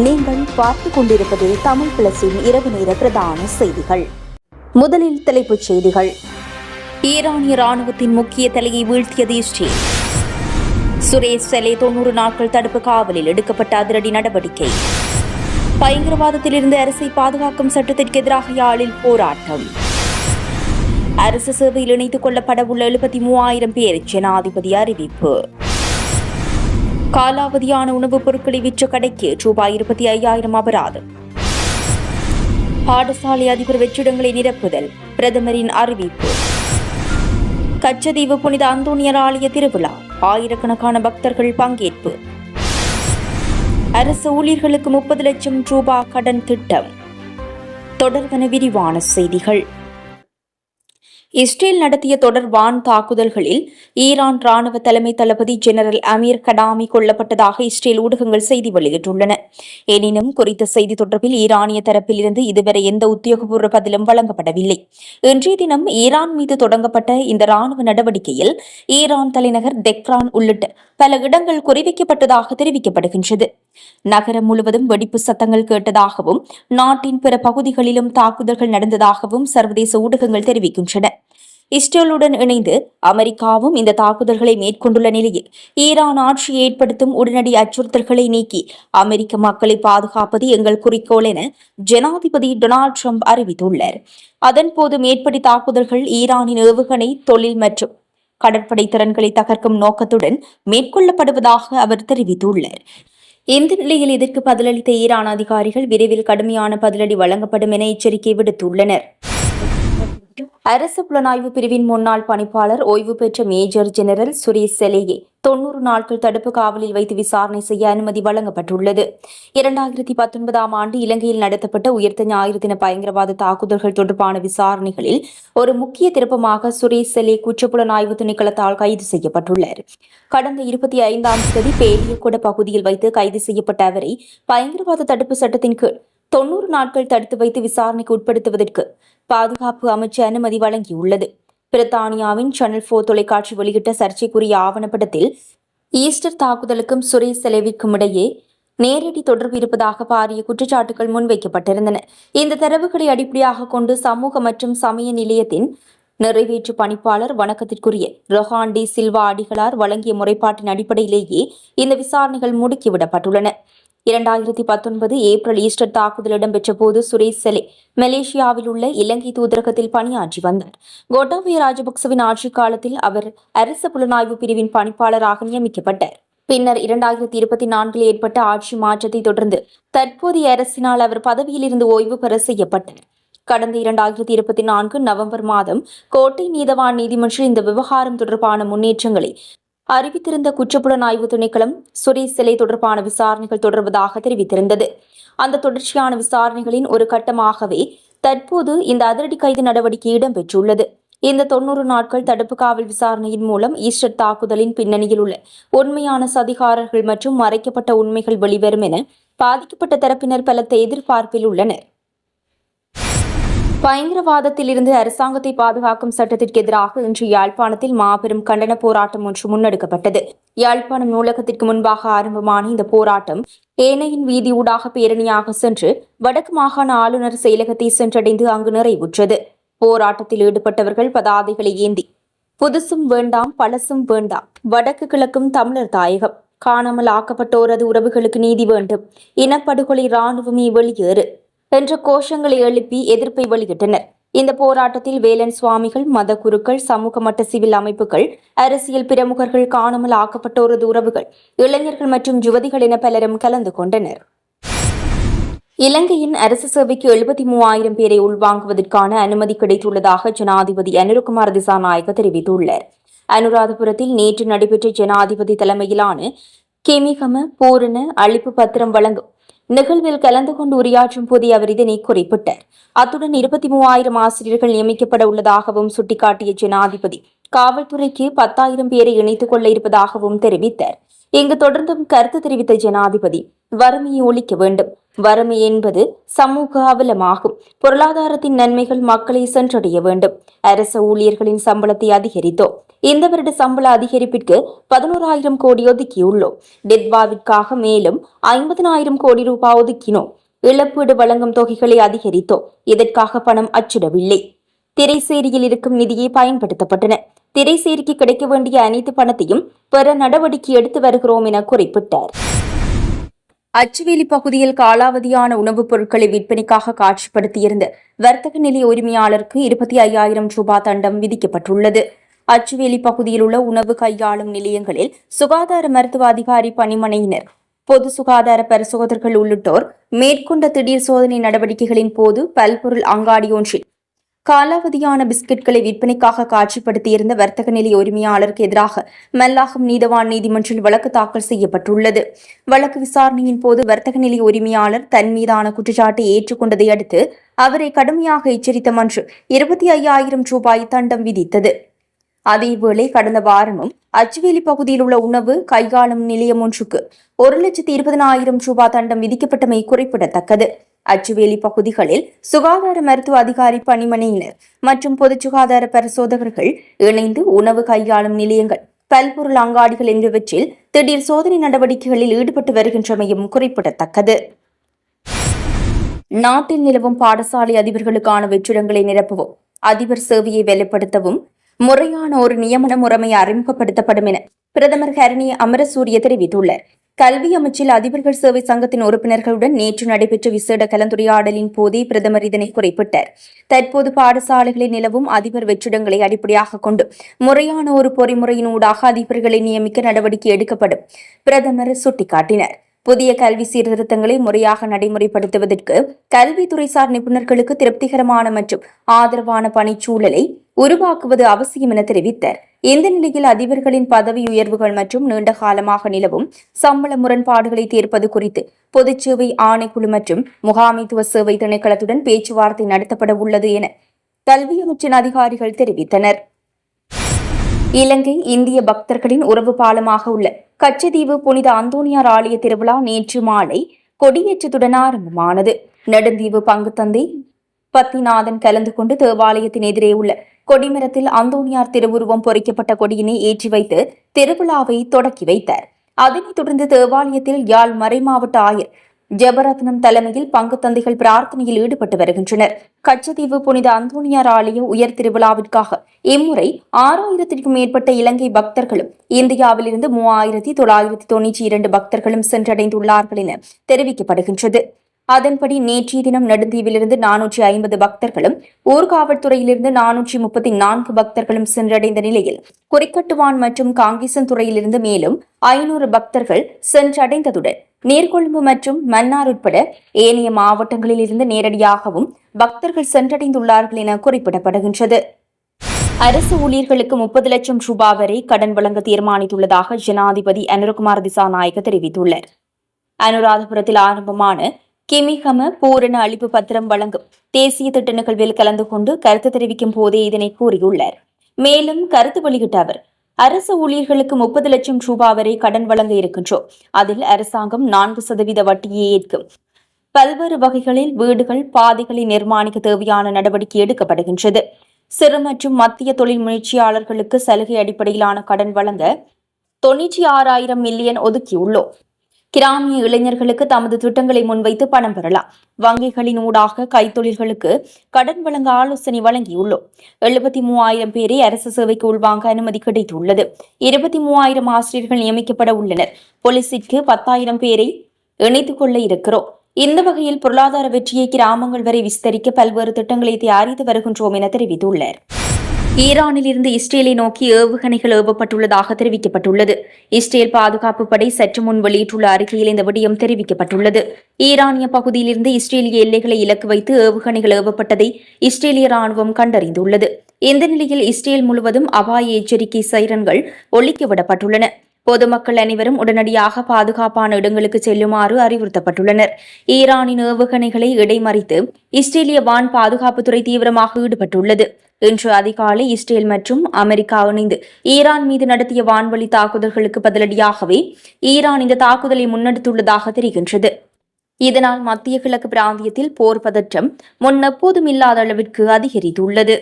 நீங்கள் பார்த்துக் கொண்டிருப்பது தமிழ் பிளஸின் இரவு நேர பிரதான செய்திகள். முதலில் தலைப்புச் செய்திகள். ஈரானிய ராணுவத்தின் முக்கிய தலையை வீழ்த்தியது இஸ்ரேல். சுரேஷ் செலே 90 நாட்கள் தடுப்பு காவலில் எடுக்கப்பட்ட அதிரடி நடவடிக்கை. பயங்கரவாதத்திலிருந்து அரசை பாதுகாக்கும் சட்டத்திற்கு எதிராக யாழில் போராட்டம். அரசு சேவையில் இணைத்துக் கொள்ளப்படவுள்ள 73,000 பேர் ஜனாதிபதி அறிவிப்பு. காலாவதியான உணவுப் பொருட்களை விற்ற கடைக்கு ரூபாய் 25,000 அபராதம். பாடசாலை அதிபர் வெற்றிடங்களை நிரப்புதல் பிரதமரின் அறிவிப்பு. கச்சதீவு புனித அந்தோனியர் ஆலய திருவிழா, ஆயிரக்கணக்கான பக்தர்கள் பங்கேற்பு. அரசு ஊழியர்களுக்கு 30 லட்சம் ரூபாய் கடன் திட்டம். தொடர்பான விரிவான செய்திகள். இஸ்ரேல் நடத்திய தொடர் வான் தாக்குதல்களில் ஈரான் ராணுவ தலைமை தளபதி ஜெனரல் அமீர் கடாமி கொல்லப்பட்டதாக இஸ்ரேல் ஊடகங்கள் செய்தி வெளியிட்டுள்ளன. எனினும் குறித்த செய்தி தொடர்பில் ஈரானிய தரப்பில் இருந்து இதுவரை எந்த உத்தியோகபூர்வ பதிலும் வழங்கப்படவில்லை. இன்றைய தினம் ஈரான் மீது தொடங்கப்பட்ட இந்த ராணுவ நடவடிக்கையில் ஈரான் தலைநகர் தெஹ்ரான் உள்ளிட்ட பல இடங்கள் குறிவைக்கப்பட்டதாக தெரிவிக்கப்படுகின்றது. நகரம் முழுவதும் வெடிப்பு சத்தங்கள் கேட்டதாகவும் நாட்டின் பிற பகுதிகளிலும் தாக்குதல்கள் நடந்ததாகவும் சர்வதேச ஊடகங்கள் தெரிவிக்கின்றன. இஸ்ரேலுடன் இணைந்து அமெரிக்காவும் இந்த தாக்குதல்களை மேற்கொண்டுள்ள நிலையில் ஈரான் ஆட்சியை ஏற்படுத்தும் உடனடி அச்சுறுத்தல்களை நீக்கி அமெரிக்க மக்களை பாதுகாப்பது எங்கள் குறிக்கோள் என ஜனாதிபதி டொனால்டு டிரம்ப் அறிவித்துள்ளார். அதன்போது மேற்படி தாக்குதல்கள் ஈரானின் ஏவுகணை, தொழில் மற்றும் கடற்படை திறன்களை தகர்க்கும் நோக்கத்துடன் மேற்கொள்ளப்படுவதாக அவர் தெரிவித்துள்ளார். இந்த நிலையில் இதற்கு பதிலளித்த ஈரான் அதிகாரிகள் விரைவில் கடுமையான பதிலடி வழங்கப்படும் என எச்சரிக்கை விடுத்துள்ளனர். அரசு புலனாய்வு பிரிவின் முன்னாள் பணிப்பாளர் ஓய்வு பெற்ற மேஜர் ஜெனரல் சுரேஷ் செலேயை 90 நாட்கள் தடுப்பு காவலில் வைத்து விசாரணை செய்ய அனுமதி வழங்கப்பட்டுள்ளது. 2019 ஆண்டு இலங்கையில் நடத்தப்பட்ட உயிர்த்த ஞாயிறு தின பயங்கரவாத தாக்குதல்கள் தொடர்பான விசாரணைகளில் ஒரு முக்கிய திருப்பமாக சுரேஷ் செலே குற்றப்புலனாய்வு திணைக்களத்தால் கைது செய்யப்பட்டுள்ளார். கடந்த 25ஆம் தேதி பேலியகொட பகுதியில் வைத்து கைது செய்யப்பட்ட அவரை பயங்கரவாத தடுப்பு சட்டத்தின் கீழ் 90 நாட்கள் தடுத்து வைத்து விசாரணைக்கு உட்படுத்துவதற்கு பாதுகாப்பு அமைச்சு அனுமதி வழங்கியுள்ளது. பிரித்தானியாவின் சேனல் 4 தொலைக்காட்சி வெளியிட்ட சர்ச்சைக்குரிய ஆவணப்படத்தில் ஈஸ்டர் தாக்குதலுக்கும் சுரேஷ் செலேவிற்கும் இடையே நேரடி தொடர்பு இருப்பதாக பாரிய குற்றச்சாட்டுகள் முன்வைக்கப்பட்டிருந்தன. இந்த தரவுகளை அடிப்படையாக கொண்டு சமூக மற்றும் சமய நிலையத்தின் நிறைவேற்று பணிப்பாளர் வணக்கத்திற்குரிய ரொஹான் டி சில்வா அடிகளார் வழங்கிய முறைப்பாட்டின் அடிப்படையிலேயே இந்த விசாரணைகள் முடுக்கிவிடப்பட்டுள்ளன. 2019 ஏப்ரல் ஈஸ்டர் தாக்குதல் இடம்பெற்ற போது சுரேஷ் செலே மலேசியாவில் உள்ள இலங்கை தூதரகத்தில் பணியாற்றி வந்தார். கோட்டாபய ராஜபக்சவின் ஆட்சிக் காலத்தில் அவர் அரசு புலனாய்வு பிரிவின் பணிப்பாளராக நியமிக்கப்பட்டார். பின்னர் 2024 ஏற்பட்ட ஆட்சி மாற்றத்தை தொடர்ந்து தற்போதைய அரசினால் அவர் பதவியிலிருந்து ஓய்வு பெற செய்யப்பட்டார். கடந்த 2024 நவம்பர் மாதம் கோட்டை நீதவான் நீதிமன்றம் இந்த விவகாரம் தொடர்பான முன்னேற்றங்களை அறிவித்திருந்த குற்றப்புலனாய்வு திணைக்களம் சுரேஷ் செலே தொடர்பான விசாரணைகள் தொடர்வதாக தெரிவித்திருந்தது. அந்த தொடர்ச்சியான விசாரணைகளின் ஒரு கட்டமாகவே தற்போது இந்த அதிரடி கைது நடவடிக்கை இடம்பெற்றுள்ளது. இந்த 90 நாட்கள் தடுப்பு காவல் விசாரணையின் மூலம் ஈஸ்டர் தாக்குதலின் பின்னணியில் உள்ள உண்மையான சதிகாரர்கள் மற்றும் மறைக்கப்பட்ட உண்மைகள் வெளிவரும் என பாதிக்கப்பட்ட தரப்பினர் பலத்த எதிர்பார்ப்பில் உள்ளனர். பயங்கரவாதத்திலிருந்து அரசாங்கத்தை பாதுகாக்கும் சட்டத்திற்கு எதிராக இன்று யாழ்ப்பாணத்தில் மாபெரும் கண்டன போராட்டம் ஒன்று முன்னெடுக்கப்பட்டது. யாழ்ப்பாணம் நூலகத்திற்கு முன்பாக ஆரம்பமான இந்த போராட்டம் ஏனையின் வீதி ஊடாக பேரணியாக சென்று வடக்கு மாகாண ஆளுநர் செயலகத்தை சென்றடைந்து அங்கு நிறைவுற்றது. போராட்டத்தில் ஈடுபட்டவர்கள் பதாதைகளை ஏந்தி புதுசும் வேண்டாம் பழசும் வேண்டாம், வடக்கு கிழக்கும் தமிழர் தாயகம், காணாமல் ஆக்கப்பட்டோரது உறவுகளுக்கு நீதி வேண்டும், இனப்படுகொலை இராணுவமே வெளியேறு என்ற கோஷங்களை எழுப்பி எதிர்ப்பை வெளியிட்டனர். இந்த போராட்டத்தில் வேலன் சுவாமிகள், மத குருக்கள், சமூக மட்ட சிவில் அமைப்புகள், அரசியல் பிரமுகர்கள், காணாமல் ஆக்கப்பட்டோரது உறவுகள், இளைஞர்கள் மற்றும் யுவதிகள் என பலரும் கலந்து கொண்டனர். இலங்கையின் அரசு சேவைக்கு 73,000 பேரை உள்வாங்குவதற்கான அனுமதி கிடைத்துள்ளதாக ஜனாதிபதி அனுரகுமார திசாநாயக்க தெரிவித்துள்ளார். அனுராதபுரத்தில் நேற்று நடைபெற்ற ஜனாதிபதி தலைமையிலான கெமிகம பூரண அளிப்பு பத்திரம் வழங்கும் நிகழ்வில் கலந்து கொண்டு உரையாற்றும் போதே அவர் இதனை குறிப்பிட்டார். அத்துடன் 23,000 ஆசிரியர்கள் நியமிக்கப்பட உள்ளதாகவும் சுட்டிக்காட்டிய ஜனாதிபதி காவல்துறைக்கு 10,000 பேரை இணைத்துக் கொள்ள இருப்பதாகவும் தெரிவித்தார். இங்கு தொடர்ந்தும் கருத்து தெரிவித்த ஜனாதிபதி வறுமையை ஒழிக்க வேண்டும், வறுமை என்பது சமூக அவலமாகும். பொருளாதாரத்தின் நன்மைகள் மக்களை சென்றடைய வேண்டும். அரசு ஊழியர்களின் சம்பளத்தை அதிகரித்தோம். இந்த வருட சம்பள அதிகரிப்பிற்கு 11,000 கோடி ஒதுக்கியுள்ளோம். டெட்வாவிற்காக மேலும் 50,000 கோடி ரூபாய் ஒதுக்கினோம். இழப்பீடு வழங்கும் தொகைகளை அதிகரித்தோம். இதற்காக பணம் அச்சிடவில்லை. திரைசேரியில் இருக்கும் நிதியை பயன்படுத்தப்பட்டன. திரைசேரிக்கு கிடைக்க வேண்டிய அனைத்து பணத்தையும் பெற நடவடிக்கை எடுத்து வருகிறோம் என குறிப்பிட்டார். அச்சுவேலி பகுதியில் காலாவதியான உணவுப் பொருட்களை விற்பனைக்காக காட்சிப்படுத்தியிருந்த வர்த்தக நிலைய உரிமையாளருக்கு 25,000 ரூபாய் தண்டம் விதிக்கப்பட்டுள்ளது. அச்சுவேலி பகுதியில் உள்ள உணவு கையாளும் நிலையங்களில் சுகாதார மருத்துவ அதிகாரி பணிமனையினர், பொது சுகாதார பரிசோதகர்கள் உள்ளிட்டோர் மேற்கொண்ட திடீர் சோதனை நடவடிக்கைகளின் போது பல்பொருள் அங்காடி ஒன்றில் காலாவதியான பிஸ்கெட்களை விற்பனைக்காக காட்சிப்படுத்தியிருந்த வர்த்தக நிலைய உரிமையாளருக்கு எதிராக மல்லாகம் நீதவான் நீதிமன்றில் வழக்கு தாக்கல் செய்யப்பட்டுள்ளது. வழக்கு விசாரணையின் போது வர்த்தக நிலைய உரிமையாளர் தன் மீதான குற்றச்சாட்டை ஏற்றுக்கொண்டதை அடுத்து அவரை கடுமையாக எச்சரித்த மன்று 25,000 ரூபாய் தண்டம் விதித்தது. அதேவேளை கடந்த வாரமும் அச்சுவேலி பகுதியில் உள்ள உணவு கையாளும் நிலையம் ஒன்றுக்கு 1,20,000 ரூபாய் தண்டம் விதிக்கப்பட்டமை குறிப்பிடத்தக்கது. அச்சுவேலி பகுதிகளில் சுகாதார மருத்துவ அதிகாரி பணிமனையினர் மற்றும் பொது சுகாதார பரிசோதகர்கள் இணைந்து உணவு கையாளும் நிலையங்கள், பல்பொருள் அங்காடிகள் என்பவற்றில் திடீர் சோதனை நடவடிக்கைகளில் ஈடுபட்டு வருகின்றமையும் குறிப்பிடத்தக்கது. நாட்டில் நிலவும் பாடசாலை அதிபர்களுக்கான வெற்றிடங்களை நிரப்பவும் அதிபர் சேவையை வலுப்படுத்தவும் முறையான ஒரு நியமன முறைமை அறிமுகப்படுத்தப்படும் என பிரதமர் ஹரணி அமரசூரிய தெரிவித்துள்ளார். கல்வி அமைச்சில் அதிபர்கள் சேவை சங்கத்தின் உறுப்பினர்களுடன் நேற்று நடைபெற்ற விசேட கலந்துரையாடலின் போதே பிரதமர் இதனை குறிப்பிட்டார். தற்போது பாடசாலைகளில் நிலவும் அதிபர் வெற்றிடங்களை அடிப்படையாக கொண்டு முறையான ஒரு பொறிமுறையினூடாக அதிபர்களை நியமிக்க நடவடிக்கை எடுக்கப்படும் பிரதமர் சுட்டிக்காட்டினார். புதிய கல்வி சீர்திருத்தங்களை முறையாக நடைமுறைப்படுத்துவதற்கு கல்வித்துறைசார் நிபுணர்களுக்கு திருப்திகரமான மற்றும் ஆதரவான பணிச்சூழலை உருவாக்குவது அவசியம் என தெரிவித்தார். இந்த நிலையில் அதிபர்களின் பதவி உயர்வுகள் மற்றும் நீண்ட காலமாக நிலவும் சம்பள முரண்பாடுகளை தீர்ப்பது குறித்து பொதுச் சேவை ஆணைக்குழு மற்றும் முகாமைத்துவ சேவை திணைக்களத்துடன் பேச்சுவார்த்தை நடத்தப்பட உள்ளது என கல்வி அமைச்சின் அதிகாரிகள் தெரிவித்தனர். இலங்கை இந்திய பக்தர்களின் உறவு பாலமாக உள்ள கச்சதீவு புனித அந்தோனியார் ஆலய திருவிழா நேற்று மாலை கொடியேற்றத்துடன் ஆரம்பமானது. நெடுந்தீவு பங்குத்தந்தை பத்திநாதன் கலந்து கொண்டு தேவாலயத்தின் எதிரே உள்ள கொடிமரத்தில் அந்தோனியார் திருவுருவம் பொறிக்கப்பட்ட கொடியினை ஏற்றி வைத்து திருவிழாவை தொடக்கி வைத்தார். அதனைத் தொடர்ந்து தேவாலயத்தில் யாழ் மறைமாவட்ட ஆயர் ஜெபரத்னம் தலைமையில் பங்குத்தந்தைகள் பிரார்த்தனையில் ஈடுபட்டு வருகின்றனர். கச்சதீவு புனித அந்தோனியார் ஆலய உயர் திருவிழாவிற்காக இம்முறை 6,000க்கும் மேற்பட்ட இலங்கை பக்தர்களும் இந்தியாவிலிருந்து 3,992 பக்தர்களும் சென்றடைந்துள்ளார்கள் என தெரிவிக்கப்படுகின்றது. அதன்படி நேற்றைய தினம் நெடுந்தீவிலிருந்து 450 பக்தர்களும் ஊர்காவல்துறையிலிருந்து 434 பக்தர்களும் சென்றடைந்த நிலையில் குறிக்கட்டுவான் மற்றும் காங்கேசன் துறையிலிருந்து மேலும் 500 பக்தர்கள் சென்றடைந்ததுடன் நீர்கொழும்பு மற்றும் மன்னார் உட்பட ஏனைய மாவட்டங்களில் இருந்து நேரடியாகவும் பக்தர்கள் சென்றடைந்துள்ளார்கள் என குறிப்பிடப்படுகின்றது. அரசு ஊழியர்களுக்கு 30 லட்சம் ரூபாய் வரை கடன் வழங்க தீர்மானித்துள்ளதாக ஜனாதிபதி அனுரகுமார் திசாநாயக்க தெரிவித்துள்ளார். அனுராதபுரத்தில் ஆரம்பமான கிமிகம பூரண அளிப்பு பத்திரம் வழங்கும் தேசிய திட்ட நிகழ்வில் கலந்து கொண்டு கருத்து தெரிவிக்கும் போதே இதனை கூறியுள்ளார். மேலும் கருத்து வெளியிட்ட அவர், அரசு ஊழியர்களுக்கு 30 லட்சம் ரூபாய் வரை கடன் வழங்க இருக்கின்றோம். அதில் அரசாங்கம் 4% வட்டியை ஏற்கும். பல்வேறு வகைகளில் வீடுகள், பாதைகளை நிர்மாணிக்க தேவையான நடவடிக்கை எடுக்கப்படுகின்றது. சிறு மற்றும் மத்திய தொழில் முயற்சியாளர்களுக்கு சலுகை அடிப்படையிலான கடன் வழங்க 96,000 மில்லியன் ஒதுக்கியுள்ளோம். கிராமிய இளைஞர்களுக்கு தமது திட்டங்களை முன்வைத்து பணம் பெறலாம். வங்கிகளின் ஊடாக கைத்தொழில்களுக்கு கடன் வழங்க ஆலோசனை வழங்கியுள்ளோம். 73,000 பேரை அரசு சேவைக்கு உள்வாங்க அனுமதி கிடைத்துள்ளது. 23,000 ஆசிரியர்கள் நியமிக்கப்பட உள்ளனர். போலீசிற்கு 10,000 பேரை இணைத்துக் கொள்ள இருக்கிறோம். இந்த வகையில் பொருளாதார வெற்றியை கிராமங்கள் வரை விஸ்தரிக்க பல்வேறு திட்டங்களை தயாரித்து வருகின்றோம் என தெரிவித்துள்ளார். ஈரானில் இருந்து இஸ்ரேலை நோக்கி ஏவுகணைகள் ஏவப்பட்டுள்ளதாக தெரிவிக்கப்பட்டுள்ளது. இஸ்ரேல் பாதுகாப்பு படை சற்று முன் வெளியிட்டுள்ள அறிக்கையில் இந்த விடயம் தெரிவிக்கப்பட்டுள்ளது. ஈரானிய பகுதியிலிருந்து இஸ்ரேலிய எல்லைகளை இலக்கு வைத்து ஏவுகணைகள் ஏவப்பட்டதை இஸ்ரேலிய ராணுவம் கண்டறிந்துள்ளது. இந்த நிலையில் இஸ்ரேல் முழுவதும் அபாய எச்சரிக்கை சைரன்கள் ஒலிக்கவிடப்பட்டுள்ளன. பொதுமக்கள் அனைவரும் உடனடியாக பாதுகாப்பான இடங்களுக்கு செல்லுமாறு அறிவுறுத்தப்பட்டுள்ளனர். ஈரானின் ஏவுகணைகளை இடைமறித்து இஸ்ரேலிய வான் பாதுகாப்புத்துறை தீவிரமாக ஈடுபட்டுள்ளது. இன்று அதிகாலை இஸ்ரேல் மற்றும் அமெரிக்கா இணைந்து ஈரான் மீது நடத்திய வான்வழி தாக்குதல்களுக்கு பதிலடியாகவே ஈரான் இந்த தாக்குதலை முன்னெடுத்துள்ளதாக தெரிகின்றது. இதனால் மத்திய கிழக்கு பிராந்தியத்தில் போர் பதற்றம் முன்னெப்போதும் இல்லாத அளவிற்கு அதிகரித்துள்ளது.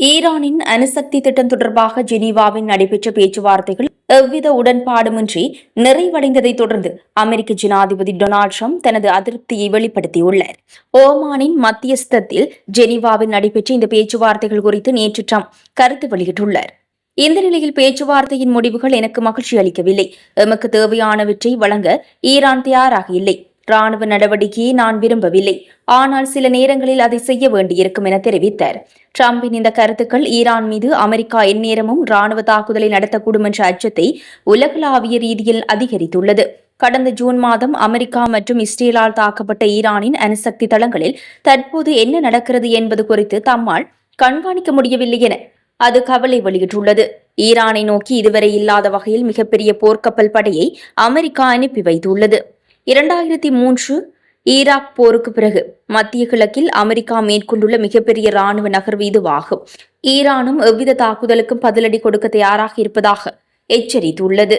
ஈரானின் அணுசக்தி திட்டம் தொடர்பாக ஜெனீவாவில் நடைபெற்ற பேச்சுவார்த்தைகள் எவ்வித உடன்பாடுமின்றி நிறைவடைந்ததைத் தொடர்ந்து அமெரிக்க ஜனாதிபதி டொனால்டு டிரம்ப் தனது அதிருப்தியை வெளிப்படுத்தியுள்ளார். ஓமானின் மத்தியஸ்தத்தில் ஜெனீவாவில் நடைபெற்ற இந்த பேச்சுவார்த்தைகள் குறித்து நேற்று டிரம்ப் கருத்து வெளியிட்டுள்ளார். இந்த நிலையில் பேச்சுவார்த்தையின் முடிவுகள் எனக்கு மகிழ்ச்சி அளிக்கவில்லை. எமக்கு தேவையானவற்றை வழங்க ஈரான் தயாராக இல்லை. ராணுவ நடவடிக்கையை நான் விரும்பவில்லை. ஆனால் சில நேரங்களில் அதை செய்ய வேண்டியிருக்கும் என தெரிவித்தார். டிரம்பின் இந்த கருத்துக்கள் ஈரான் மீது அமெரிக்கா எந்நேரமும் ராணுவ தாக்குதலை நடத்தக்கூடும் என்ற அச்சத்தை உலகளாவிய ரீதியில் அதிகரித்துள்ளது. கடந்த ஜூன் மாதம் அமெரிக்கா மற்றும் இஸ்ரேலால் தாக்கப்பட்ட ஈரானின் அணுசக்தி தளங்களில் தற்போது என்ன நடக்கிறது என்பது குறித்து தம்மால் கண்காணிக்க முடியவில்லை என அது கவலை வெளியிட்டுள்ளது. ஈரானை நோக்கி இதுவரை இல்லாத வகையில் மிகப்பெரிய போர்க்கப்பல் படையை அமெரிக்கா அனுப்பி வைத்துள்ளது. 2003 ஈராக் போருக்கு பிறகு மத்திய கிழக்கில் அமெரிக்கா மேற்கொண்டுள்ள மிகப்பெரிய ராணுவ நகர்வு இதுவாகும். ஈரானும் எவ்வித தாக்குதலுக்கும் பதிலடி கொடுக்க தயாராக இருப்பதாக எச்சரித்துள்ளது.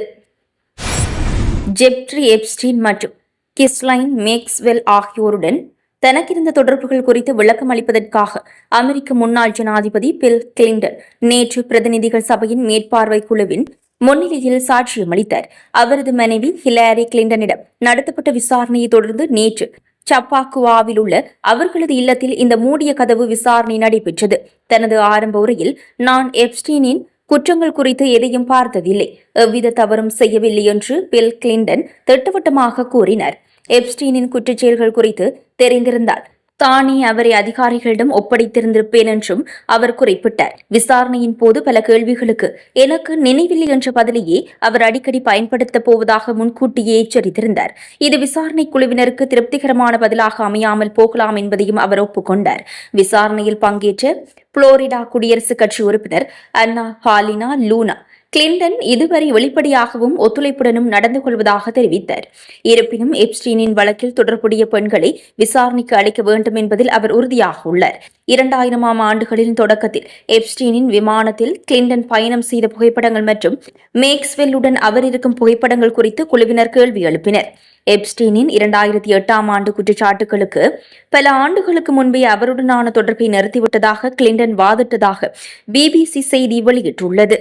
ஜெப்ரி எப்ஸ்டீன் மற்றும் கிஸ்லைன் மேக்ஸ்வெல் ஆகியோருடன் தனக்கிருந்த தொடர்புகள் குறித்து விளக்கம் அளிப்பதற்காக அமெரிக்க முன்னாள் ஜனாதிபதி பில் கிளின்டன் நேற்று பிரதிநிதிகள் சபையின் மேற்பார்வை குழுவின் முன்னிலையில் சாட்சியம் அளித்தார். அவரது மனைவி ஹிலாரி கிளின்டனிடம் நடத்தப்பட்ட விசாரணையை தொடர்ந்து நேற்று சப்பாக்குவாவில் உள்ள அவர்களது இல்லத்தில் இந்த மூடிய கதவு விசாரணை நடைபெற்றது. தனது ஆரம்ப உரையில், நான் எப்ஸ்டீனின் குற்றங்கள் குறித்து எதையும் பார்த்ததில்லை, எவ்வித தவறும் செய்யவில்லை என்று பில் கிளின்டன் திட்டவட்டமாக கூறினார். எப்ஸ்டீனின் குற்றச்செயல்கள் குறித்து தெரிந்திருந்தால் தானே அவரை அதிகாரிகளிடம் ஒப்படைத்திருந்திருப்பேன் என்றும் அவர் குறிப்பிட்டார். விசாரணையின் போது பல கேள்விகளுக்கு எனக்கு நினைவில்லை என்ற பதிலையே அவர் அடிக்கடி பயன்படுத்தப் போவதாக முன்கூட்டியே எச்சரித்திருந்தார். இது விசாரணை குழுவினருக்கு திருப்திகரமான பதிலாக அமையாமல் போகலாம் என்பதையும் அவர் ஒப்புக்கொண்டார். விசாரணையில் பங்கேற்ற புளோரிடா குடியரசுக் கட்சி உறுப்பினர் அன்னா பாலினா லூனா கிளின்டன் இதுவரை வெளிப்படையாகவும் ஒத்துழைப்புடனும் நடந்து கொள்வதாக தெரிவித்தார். இருப்பினும் எப்ஸ்டீனின் வழக்கில் தொடர்புடைய பெண்களை விசாரணைக்கு அளிக்க வேண்டும் என்பதில் அவர் உறுதியாக உள்ளார். 2000ஆம் ஆண்டுகளின் தொடக்கத்தில் எப்ஸ்டீனின் விமானத்தில் கிளின்டன் பயணம் செய்த புகைப்படங்கள் மற்றும் மேக்ஸ்வெல்லுடன் அவர் இருக்கும் புகைப்படங்கள் குறித்து குழுவினர் கேள்வி எழுப்பினர். எப்ஸ்டீனின் 2008ஆம் ஆண்டு குற்றச்சாட்டுகளுக்கு பல ஆண்டுகளுக்கு முன்பே அவருடனான தொடர்பை நிறுத்திவிட்டதாக கிளின்டன் வாதிட்டதாக பிபிசி செய்தி வெளியிட்டுள்ளது.